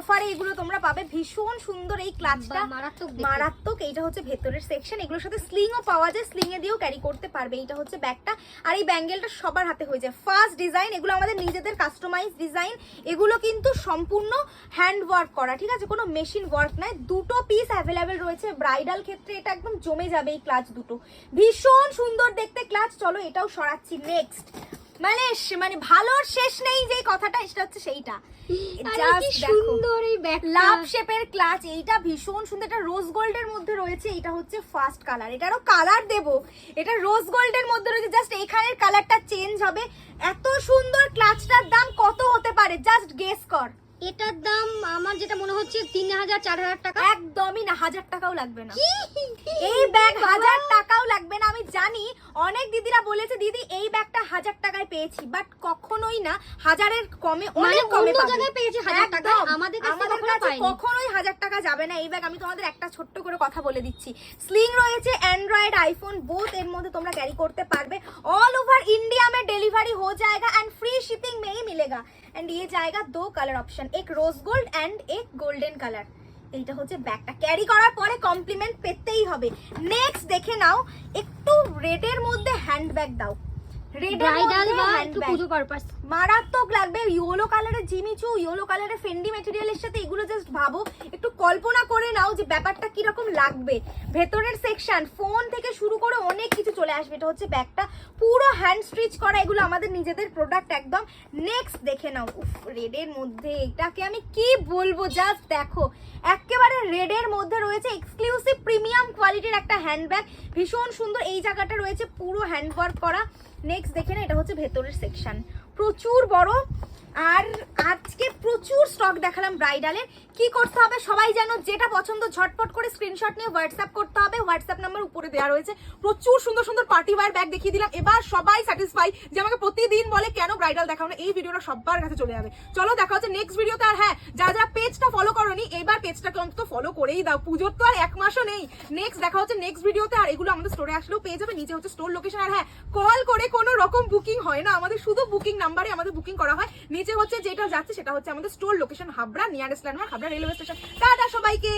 অফারে এগুলো তোমরা পাবে। ভীষণ সুন্দর এই ক্লাচটা, মারাত্মক। এইটা হচ্ছে ভেতরের সেকশন, এগুলোর সাথে স্লিংও পাওয়া যায়, স্লিং এ দিয়েও ক্যারি করতে পারবে। এইটা হচ্ছে ব্যাগটা, আর এই ব্যাঙ্গেলটা সবার হাতে হয়ে যায়। ফার্স্ট ডিজাইন, এগুলো আমাদের নিজেদের কাস্টমাইজ ডিজাইন, এগুলো কিন্তু সম্পূর্ণ হ্যান্ড ওয়ার্ক করা, ঠিক আছে, কোনো মেশিন ওয়ার্ক নয়। দুটো পিস অ্যাভেলেবেল রয়েছে, ব্রাইডাল ক্ষেত্রে এটা একদম জমে যাবে এই ক্লাচ দুটো। ভীষণ সুন্দর দেখতে ক্লাচ। চলো এটাও সরাচ্ছি। নেক্সট মানে ভালোর শেষ নেই যে কথাটা, সেটা হচ্ছে সেইটা। সুন্দর এই ব্যাগ, লাভ শেপের ক্লাচ, এইটা ভীষণ সুন্দর। এটা রোজ গোল্ডের মধ্যে রয়েছে, এটা হচ্ছে ফার্স্ট কালার। এটারও কালার দেবো, এটা রোজ গোল্ডের মধ্যে রয়েছে, জাস্ট এখানের কালারটা চেঞ্জ হবে। এত সুন্দর ক্লাচটার দাম কত হতে পারে জাস্ট গেস কর। এটার দাম আমার যেটা মনে হচ্ছে 3000-4000 টাকা। একদমই না, 1000 টাকাও লাগবে না। এই ব্যাগ 1000 টাকাও লাগবে না। আমি জানি অনেক দিদিরা বলেছে দিদি এই ব্যাগটা 1000 টাকায় পেয়েছি, বাট কখনোই না, 1000-এর কমে, অনেক কমে পাবে। জায়গায় পেয়েছে 1000 টাকা, আমাদের কাছে কখনোই 1000 টাকা যাবে না এই ব্যাগ। আমি তোমাদের একটা ছোট্ট করে কথা বলে দিচ্ছি, স্লিং রয়েছে, অ্যান্ড্রয়েড আইফোন বোথ এর মধ্যে তোমরা ক্যারি করতে পারবে। ऑल ओवर इंडिया में डिलीवरी हो जाएगा एंड फ्री शिपिंग में ही मिलेगा। एंड ये जाएगा 2 कलर ऑप्शन, एक रोज गोल्ड एंड एक गोल्डन कलर। এইটা হচ্ছে ব্যাগটা, ক্যারি করার পরে কমপ্লিমেন্ট পেতেই হবে। নেক্সট দেখে নাও, একটু রেডের মধ্যে হ্যান্ডব্যাগ দাও, ব্রাইডাল বা একটু পুজো পারপাস মারাত্মক লাগবে। ইয়েলো কালারের জিমিচু, ইয়েলো কালারের ফেন্ডি ম্যাটেরিয়ালের সাথে এগুলো জাস্ট ভাবো, একটু কল্পনা করে নাও যে ব্যাপারটা কিরকম লাগবে। ভেতরের সেকশন, ফোন থেকে শুরু করে অনেক কিছু চলে আসবে। এটা হচ্ছে ব্যাগটা, পুরো হ্যান্ড স্টিচ করা, এগুলো আমাদের নিজেদের প্রোডাক্ট একদম। নেক্সট দেখে নাও, উফ রেডের মধ্যে এটাকে আমি কি বলবো, জাস্ট দেখো, একেবারে রেডের মধ্যে রয়েছে এক্সক্লুসিভ প্রিমিয়াম কোয়ালিটির একটা হ্যান্ডব্যাগ, ভীষণ সুন্দর। এই জায়গাটা রয়েছে পুরো হ্যান্ড ওয়ার্ক করা। নেক্সট দেখে না, এটা হচ্ছে ভেতরের সেকশন, প্রচুর বড়। আর আজকে প্রচুর স্টক দেখালাম ব্রাইডালের। কি করতে হবে সবাই জানো, যেটা পছন্দ ঝটপট করে স্ক্রিনশট নিয়ে হোয়াটসঅ্যাপ করতে হবে। হোয়াটসঅ্যাপ নাম্বার উপরে দেওয়া রয়েছে। প্রচুর সুন্দর সুন্দর পার্টি ওয়্যার ব্যাগ দেখিয়ে দিলাম। এবার সবাই স্যাটিসফাই, যে আমাকে প্রতিদিন বলে কেন ব্রাইডাল দেখাও না, এই ভিডিওটা সবার কাছে চলে যাবে। চলো দেখা হচ্ছে নেক্সট ভিডিওতে। আর হ্যাঁ, যারা যারা পেজটা ফলো করোনি, এবার পেজটাকে অন্তত ফলো করেই দাও, পুজোর তো আর 1 মাসও নেই। নেক্সট দেখা হচ্ছে নেক্সট ভিডিওতে। আর এগুলো আমাদের স্টোরে আসলেও পেয়ে যাবে, নিচে হচ্ছে স্টোর লোকেশন। আর হ্যাঁ, কল করে কোনো রকম বুকিং হয় না আমাদের, শুধু বুকিং নাম্বারে আমাদের বুকিং করা হয়। নিচে হচ্ছে যেটা যাচ্ছে সেটা হচ্ছে আমাদের store location, Habra, nearest landmark Habra railway station. Tata সবাইকে।